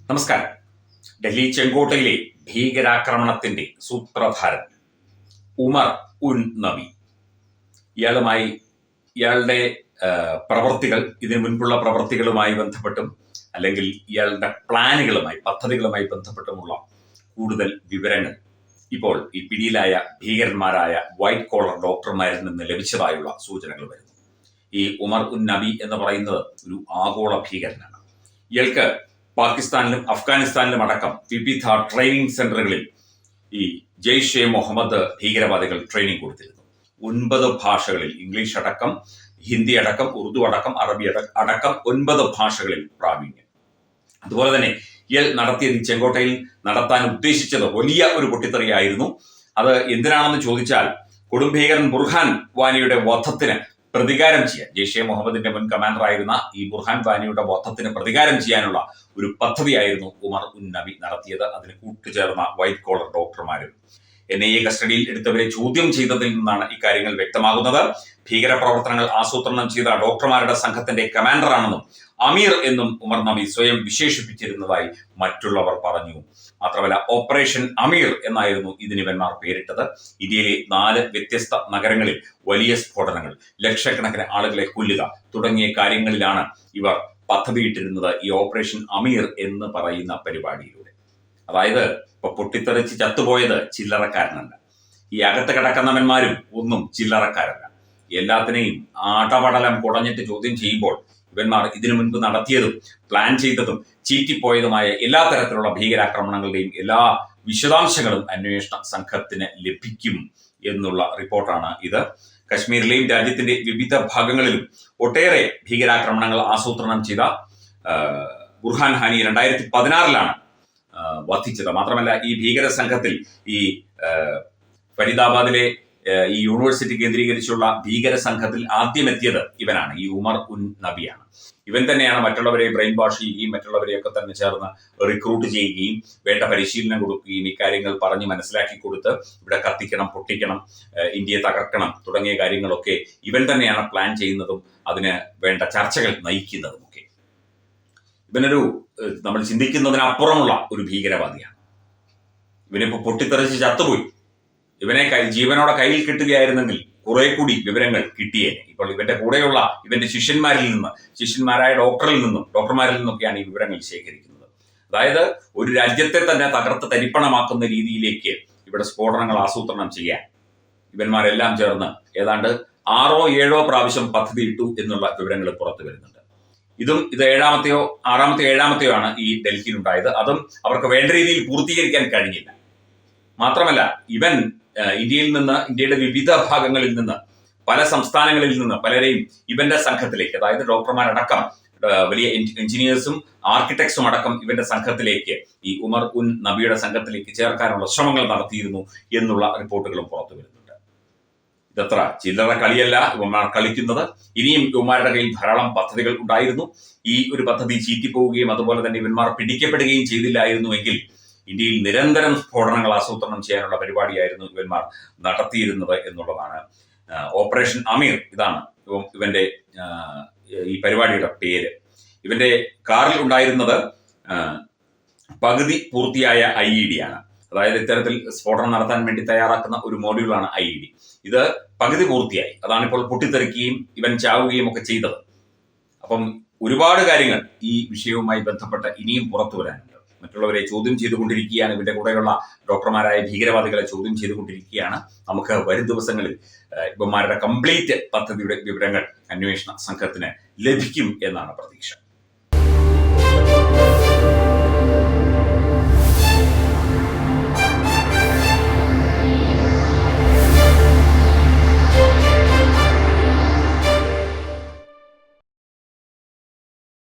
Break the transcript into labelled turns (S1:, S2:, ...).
S1: നമസ്കാരം. ഡൽഹി ചെങ്കോട്ടയിലെ ഭീകരാക്രമണത്തിന്റെ സൂത്രധാരൻ ഉമർ ഉൻ നബി, ഇയാളുടെ പ്രവർത്തികൾ, ഇതിനു മുൻപുള്ള പ്രവർത്തികളുമായി ബന്ധപ്പെട്ടും അല്ലെങ്കിൽ ഇയാളുടെ പ്ലാനുകളുമായി, പദ്ധതികളുമായി ബന്ധപ്പെട്ടുമുള്ള കൂടുതൽ വിവരങ്ങൾ ഇപ്പോൾ ഈ പിടിയിലായ ഭീകരന്മാരായ വൈറ്റ് കോളർ ഡോക്ടർമാരിൽ നിന്ന് ലഭിച്ചതായുള്ള സൂചനകൾ വരുന്നു. ഈ ഉമർ ഉൻ നബി എന്ന് പറയുന്നത് ഒരു ആഗോള ഭീകരനാണ്. ഇയാൾക്ക് പാകിസ്ഥാനിലും അഫ്ഗാനിസ്ഥാനിലും അടക്കം വിവിധ ട്രെയിനിങ് സെന്ററുകളിൽ ഈ ജെയ്ഷെ മുഹമ്മദ് ഭീകരവാദികൾ ട്രെയിനിങ് കൊടുത്തിരുന്നു. 9 ഭാഷകളിൽ, ഇംഗ്ലീഷ് അടക്കം, ഹിന്ദി അടക്കം, ഉറുദു അടക്കം, അറബി അടക്കം 9 ഭാഷകളിൽ പ്രാവീണ്യം. അതുപോലെ തന്നെ ഇയാൾ നടത്തിയത്, ചെങ്കോട്ടയിൽ നടത്താൻ ഉദ്ദേശിച്ചത് വലിയ ഒരു പൊട്ടിത്തെറിയായിരുന്നു. അത് എന്തിനാണെന്ന് ചോദിച്ചാൽ, കൊടുംഭീകരൻ ബുർഹാൻ വാനിയുടെ വധത്തിന് പ്രതികാരം ചെയ്യാൻ, ജെയ്ഷെ മുഹമ്മദിന്റെ മുൻ കമാൻഡറായിരുന്ന ഈ ബുർഹാൻ വാനിയുടെ വധത്തിന് പ്രതികാരം ചെയ്യാനുള്ള ഒരു പദ്ധതിയായിരുന്നു ഉമർ ഉൻ നബി നടത്തിയത്. അതിന് കൂട്ടുചേർന്ന വൈറ്റ് കോളർ ഡോക്ടർമാരും NIA കസ്റ്റഡിയിൽ എടുത്തവരെ ചോദ്യം ചെയ്തതിൽ നിന്നാണ് ഇക്കാര്യങ്ങൾ വ്യക്തമാകുന്നത്. ഭീകരപ്രവർത്തനങ്ങൾ ആസൂത്രണം ചെയ്ത ഡോക്ടർമാരുടെ സംഘത്തിന്റെ കമാൻഡറാണെന്നും അമീർ എന്നും ഉമർ നബി സ്വയം വിശേഷിപ്പിച്ചിരുന്നതായി മറ്റുള്ളവർ പറഞ്ഞു. മാത്രമല്ല, ഓപ്പറേഷൻ അമീർ എന്നായിരുന്നു ഇതിനിവന്മാർ പേരിട്ടത്. ഇന്ത്യയിലെ 4 വ്യത്യസ്ത നഗരങ്ങളിൽ വലിയ സ്ഫോടനങ്ങൾ, ലക്ഷക്കണക്കിന് ആളുകളെ കൊല്ലുക തുടങ്ങിയ കാര്യങ്ങളിലാണ് ഇവർ പദ്ധതിയിട്ടിരുന്നത് ഈ ഓപ്പറേഷൻ അമീർ എന്ന് പറയുന്ന പരിപാടിയിലൂടെ. അതായത് ഇപ്പൊ പൊട്ടിത്തെറിച്ച് ചത്തുപോയത് ചില്ലറക്കാരനല്ല, ഈ അകത്ത് കിടക്കുന്നവന്മാരും ഒന്നും ചില്ലറക്കാരല്ല. എല്ലാത്തിനെയും ആടപടലം കുടഞ്ഞിട്ട് ചോദ്യം ചെയ്യുമ്പോൾ ഇവന്മാർ ഇതിനു മുൻപ് നടത്തിയതും പ്ലാൻ ചെയ്തതും ചീറ്റിപ്പോയതുമായ എല്ലാ തരത്തിലുള്ള ഭീകരാക്രമണങ്ങളുടെയും എല്ലാ വിശദാംശങ്ങളും അന്വേഷണ സംഘത്തിന് ലഭിക്കും എന്നുള്ള റിപ്പോർട്ടാണ് ഇത്. കശ്മീരിലെയും രാജ്യത്തിന്റെ വിവിധ ഭാഗങ്ങളിലും ഒട്ടേറെ ഭീകരാക്രമണങ്ങൾ ആസൂത്രണം ചെയ്ത ബുർഹാൻ ഹാനി 2016 വധിച്ചത്. മാത്രമല്ല, ഈ ഭീകര സംഘത്തിൽ ഈ ഫരീദാബാദിലെ ഈ യൂണിവേഴ്സിറ്റി കേന്ദ്രീകരിച്ചുള്ള ഭീകര സംഘത്തിൽ ആദ്യം എത്തിയത് ഇവനാണ്, ഈ ഉമർ ഉൻ നബിയാണ്. ഇവൻ തന്നെയാണ് മറ്റുള്ളവരെ ബ്രെയിൻ വാഷ് ചെയ്യുകയും മറ്റുള്ളവരെയൊക്കെ തന്നെ ചേർന്ന് റിക്രൂട്ട് ചെയ്യുകയും വേണ്ട പരിശീലനം കൊടുക്കുകയും ഇക്കാര്യങ്ങൾ പറഞ്ഞ് മനസ്സിലാക്കി കൊടുത്ത് ഇവിടെ കത്തിക്കണം, പൊട്ടിക്കണം, ഇന്ത്യയെ തകർക്കണം തുടങ്ങിയ കാര്യങ്ങളൊക്കെ ഇവൻ തന്നെയാണ് പ്ലാൻ ചെയ്യുന്നതും അതിന് വേണ്ട ചർച്ചകൾ നയിക്കുന്നതുമൊക്കെ. ഇവനൊരു നമ്മൾ ചിന്തിക്കുന്നതിനപ്പുറമുള്ള ഒരു ഭീകരവാദിയാണ്. ഇവനിപ്പോ പൊട്ടിത്തെറിച്ച് ചത്തുപോയി. ഇവനെ ജീവനോടെ കയ്യിൽ കിട്ടുകയായിരുന്നെങ്കിൽ കുറെ കൂടി വിവരങ്ങൾ കിട്ടിയേനെ. ഇപ്പോൾ ഇവന്റെ കൂടെയുള്ള ഇവന്റെ ശിഷ്യന്മാരായ ഡോക്ടർമാരിൽ നിന്നൊക്കെയാണ് ഈ വിവരങ്ങൾ ശേഖരിക്കുന്നത്. അതായത് ഒരു രാജ്യത്തെ തന്നെ തകർത്ത് തരിപ്പണമാക്കുന്ന രീതിയിലേക്ക് ഇവിടെ സ്ഫോടനങ്ങൾ ആസൂത്രണം ചെയ്യാൻ ഇവന്മാരെല്ലാം ചേർന്ന് ഏതാണ്ട് 6 or 7 പ്രാവശ്യം പദ്ധതി ഇട്ടു എന്നുള്ള വിവരങ്ങൾ പുറത്തു വരുന്നുണ്ട്. ഇത് 6ാമത്തെയോ ആണ് ഈ ഡൽഹിയിൽ ഉണ്ടായത്. അതും അവർക്ക് വേണ്ട രീതിയിൽ പൂർത്തീകരിക്കാൻ കഴിഞ്ഞില്ല. മാത്രമല്ല, ഇവൻ ഇന്ത്യയുടെ വിവിധ ഭാഗങ്ങളിൽ നിന്ന്, പല സംസ്ഥാനങ്ങളിൽ നിന്ന് പലരെയും ഇവന്റെ സംഘത്തിലേക്ക്, അതായത് ഡോക്ടർമാരടക്കം വലിയ എഞ്ചിനീയേഴ്സും ആർക്കിടെക്ട്സും അടക്കം ഇവന്റെ സംഘത്തിലേക്ക്, ഈ ഉമർ ഉൻ നബിയുടെ സംഘത്തിലേക്ക് ചേർക്കാനുള്ള ശ്രമങ്ങൾ നടത്തിയിരുന്നു എന്നുള്ള റിപ്പോർട്ടുകളും പുറത്തു വരുന്നുണ്ട്. ഇതത്ര ചില്ലറ കളിയല്ല ഇവന്മാർ കളിക്കുന്നത്. ഇനിയും ഇവന്മാരുടെ കയ്യിൽ ധാരാളം പദ്ധതികൾ ഉണ്ടായിരുന്നു. ഈ ഒരു പദ്ധതി ചീറ്റിപ്പോവുകയും അതുപോലെ തന്നെ ഇവന്മാർ പിടിക്കപ്പെടുകയും ചെയ്തില്ലായിരുന്നുവെങ്കിൽ ഇന്ത്യയിൽ നിരന്തരം സ്ഫോടനങ്ങൾ ആസൂത്രണം ചെയ്യാനുള്ള പരിപാടിയായിരുന്നു ഇവന്മാർ നടത്തിയിരുന്നത് എന്നുള്ളതാണ്. ഓപ്പറേഷൻ അമീർ, ഇതാണ് ഇവന്റെ ഈ പരിപാടിയുടെ പേര്. ഇവന്റെ കാറിൽ ഉണ്ടായിരുന്നത് പകുതി പൂർത്തിയായ IED ആണ്. അതായത് ഇത്തരത്തിൽ സ്ഫോടനം നടത്താൻ വേണ്ടി തയ്യാറാക്കുന്ന ഒരു മോഡ്യൂളാണ് IED. ഇത് പകുതി പൂർത്തിയായി. അതാണിപ്പോൾ പൊട്ടിത്തെറിക്കുകയും ഇവൻ ചാവുകയും ഒക്കെ ചെയ്തത്. അപ്പം ഒരുപാട് കാര്യങ്ങൾ ഈ വിഷയവുമായി ബന്ധപ്പെട്ട് ഇനിയും പുറത്തു വരാനുണ്ട്. മറ്റുള്ളവരെ ചോദ്യം ചെയ്തുകൊണ്ടിരിക്കുകയാണ്. ഇവന്റെ കൂടെയുള്ള ഡോക്ടർമാരായ ഭീകരവാദികളെ ചോദ്യം ചെയ്തുകൊണ്ടിരിക്കുകയാണ്. നമുക്ക് വരും ദിവസങ്ങളിൽ ഇവന്മാരുടെ കംപ്ലീറ്റ് പദ്ധതിയുടെ വിവരങ്ങൾ അന്വേഷണ സംഘത്തിന് ലഭിക്കും എന്നാണ് പ്രതീക്ഷ.